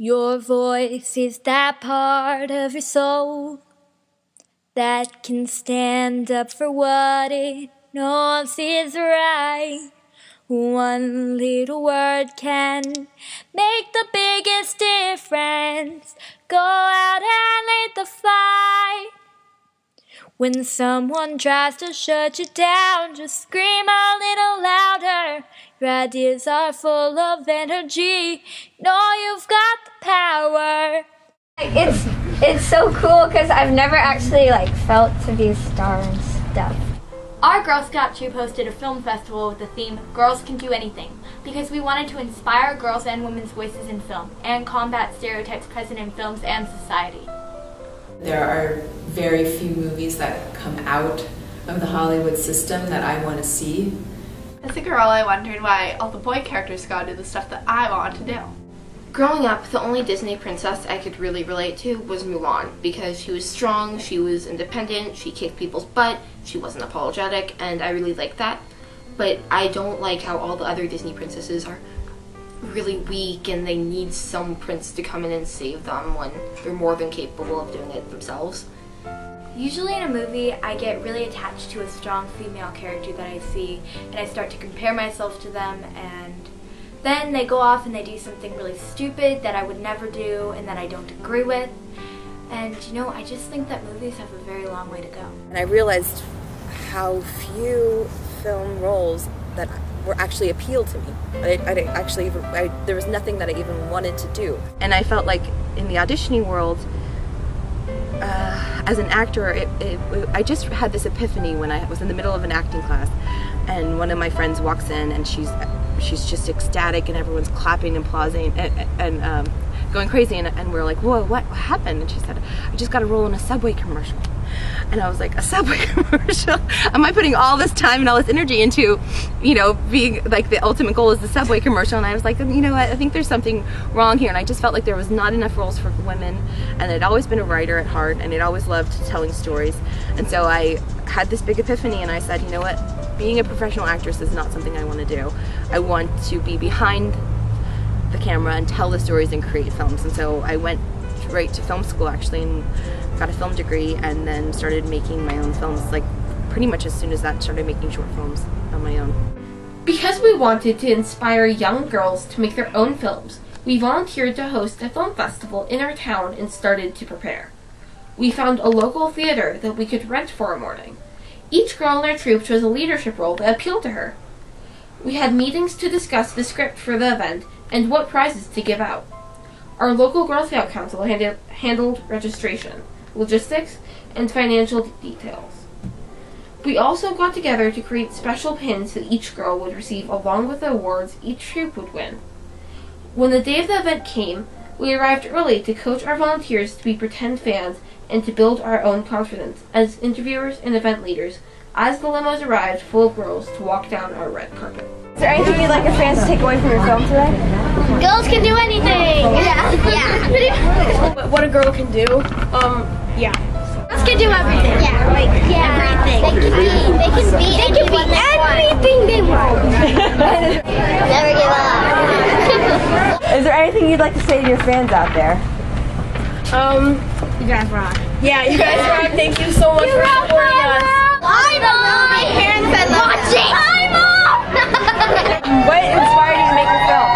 Your voice is that part of your soul that can stand up for what it knows is right. One little word can make the biggest difference. Go out and lead the fight. When someone tries to shut you down, just scream a little louder. Your ideas are full of energy. Know you've got the power. It's so cool because I've never actually felt to be a star and stuff. Our Girl Scout troop hosted a film festival with the theme Girls Can Do Anything because we wanted to inspire girls and women's voices in film and combat stereotypes present in films and society. There are very few movies that come out of the Hollywood system that I want to see. As a girl, I wondered why all the boy characters got to do the stuff that I want to do. Growing up, the only Disney princess I could really relate to was Mulan because she was strong, she was independent, she kicked people's butt, she wasn't apologetic, and I really liked that. But I don't like how all the other Disney princesses are really weak and they need some prince to come in and save them when they're more than capable of doing it themselves. Usually in a movie, I get really attached to a strong female character that I see, and I start to compare myself to them, and then they go off and they do something really stupid that I would never do and that I don't agree with. And I just think that movies have a very long way to go. And I realized how few film roles that were actually appealed to me. There was nothing that I even wanted to do. And I felt like in the auditioning world, as an actor, I just had this epiphany when I was in the middle of an acting class, and one of my friends walks in and she's just ecstatic and everyone's clapping and applauding and going crazy, and we're like, whoa, what happened? And she said, I just got a role in a Subway commercial. And I was like, a Subway commercial? Am I putting all this time and all this energy into, being the ultimate goal is the Subway commercial? And I was like, I think there's something wrong here. And I just felt like there was not enough roles for women. And I'd always been a writer at heart, and I'd always loved telling stories. And so I had this big epiphany, and I said, you know what? Being a professional actress is not something I want to do. I want to be behind the camera and tell the stories and create films. And so I went right to film school actually and got a film degree, and then started making my own films pretty much as soon as that, started making short films on my own. Because we wanted to inspire young girls to make their own films, we volunteered to host a film festival in our town and started to prepare. We found a local theater that we could rent for a morning. Each girl in our troupe chose a leadership role that appealed to her. We had meetings to discuss the script for the event and what prizes to give out. Our local Girl Scout Council handled registration, logistics, and financial details. We also got together to create special pins that each girl would receive along with the awards each troupe would win. When the day of the event came, we arrived early to coach our volunteers to be pretend fans and to build our own confidence as interviewers and event leaders as the limos arrived full of girls to walk down our red carpet. Is there anything you'd like your fans to take away from your film today? Girls can do anything! Yeah. What a girl can do? Yeah. Girls can do everything. Everything. They can be anything they want. Never give up. Is there anything you'd like to say to your fans out there? You guys rock. Yeah, you guys rock. Thank you so much for supporting us. I'm on! My parents said watch it! I'm on! What inspired you to make your film?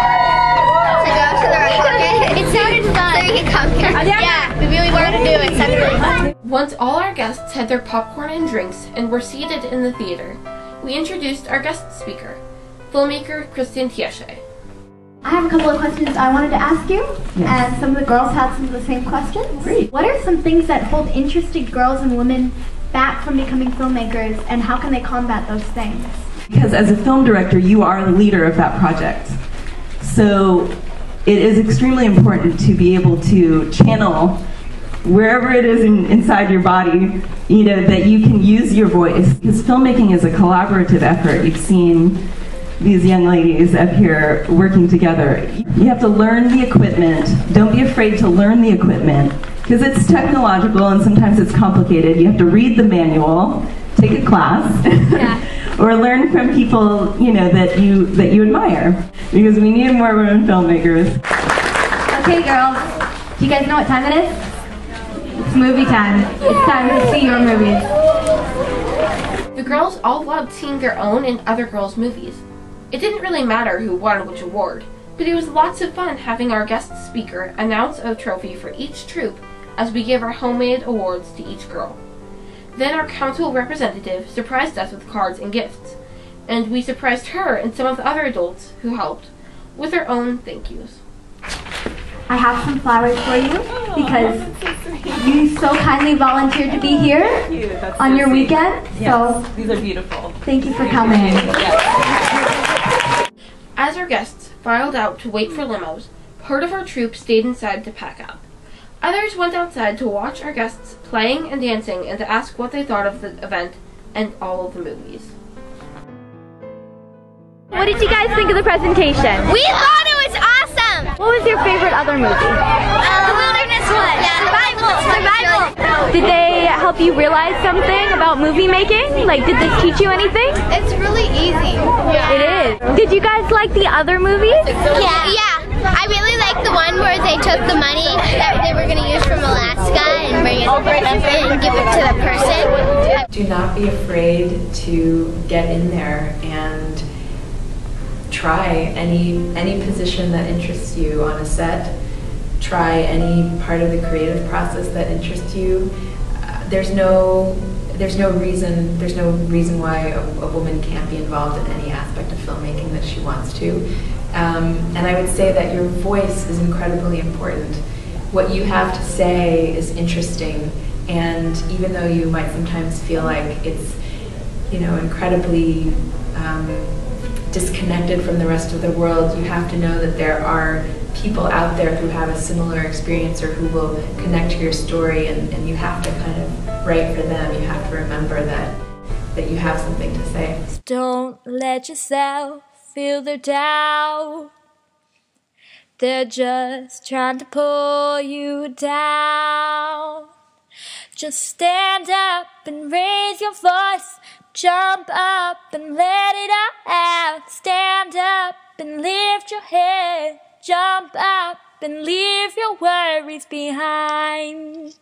To go to the red carpet. It sounded fun. So you can come here. Yeah, we really wanted to do it separately. Once all our guests had their popcorn and drinks and were seated in the theater, we introduced our guest speaker, filmmaker Kristen Tiesche. I have a couple of questions I wanted to ask you, and some of the girls had some of the same questions. Great. What are some things that hold interested girls and women back from becoming filmmakers, and how can they combat those things? Because as a film director, you are the leader of that project. So it is extremely important to be able to channel wherever it is inside your body, that you can use your voice. Because filmmaking is a collaborative effort. You've seen these young ladies up here working together. You have to learn the equipment. Don't be afraid to learn the equipment, because it's technological and sometimes it's complicated. You have to read the manual, take a class, or learn from people that you admire, because we need more women filmmakers. Okay, girls. Do you guys know what time it is? It's movie time. It's time to see your movies. The girls all loved seeing their own and other girls' movies. It didn't really matter who won which award, but it was lots of fun having our guest speaker announce a trophy for each troupe as we gave our homemade awards to each girl. Then our council representative surprised us with cards and gifts, and we surprised her and some of the other adults who helped with their own thank yous. I have some flowers for you because you so kindly volunteered to be here on your weekend. So These are beautiful. thank you for coming. As our guests filed out to wait for limos, part of our troupe stayed inside to pack up. Others went outside to watch our guests playing and dancing and to ask what they thought of the event and all of the movies. What did you guys think of the presentation? We thought it was awesome. What was your favorite other movie? The wilderness one. Survival. Did they help you realize something about movie making? Like, did this teach you anything? It's really easy. It is. Did you guys like the other movies? Yeah. I really like the one where they took the money that they were going to use from Alaska and bring it and give it to the person. Do not be afraid to get in there and try any position that interests you on a set. Try any part of the creative process that interests you. There's no reason why a woman can't be involved in any aspect of filmmaking that she wants to. And I would say that your voice is incredibly important. What you have to say is interesting, and even though you might sometimes feel like it's, incredibly disconnected from the rest of the world, you have to know that there are people out there who have a similar experience or who will connect to your story, and you have to kind of write for them. You have to remember that you have something to say. Don't let yourself feel their doubt. They're just trying to pull you down. Just stand up and raise your voice. Jump up and let it out. Stand up and lift your head. Jump up and leave your worries behind.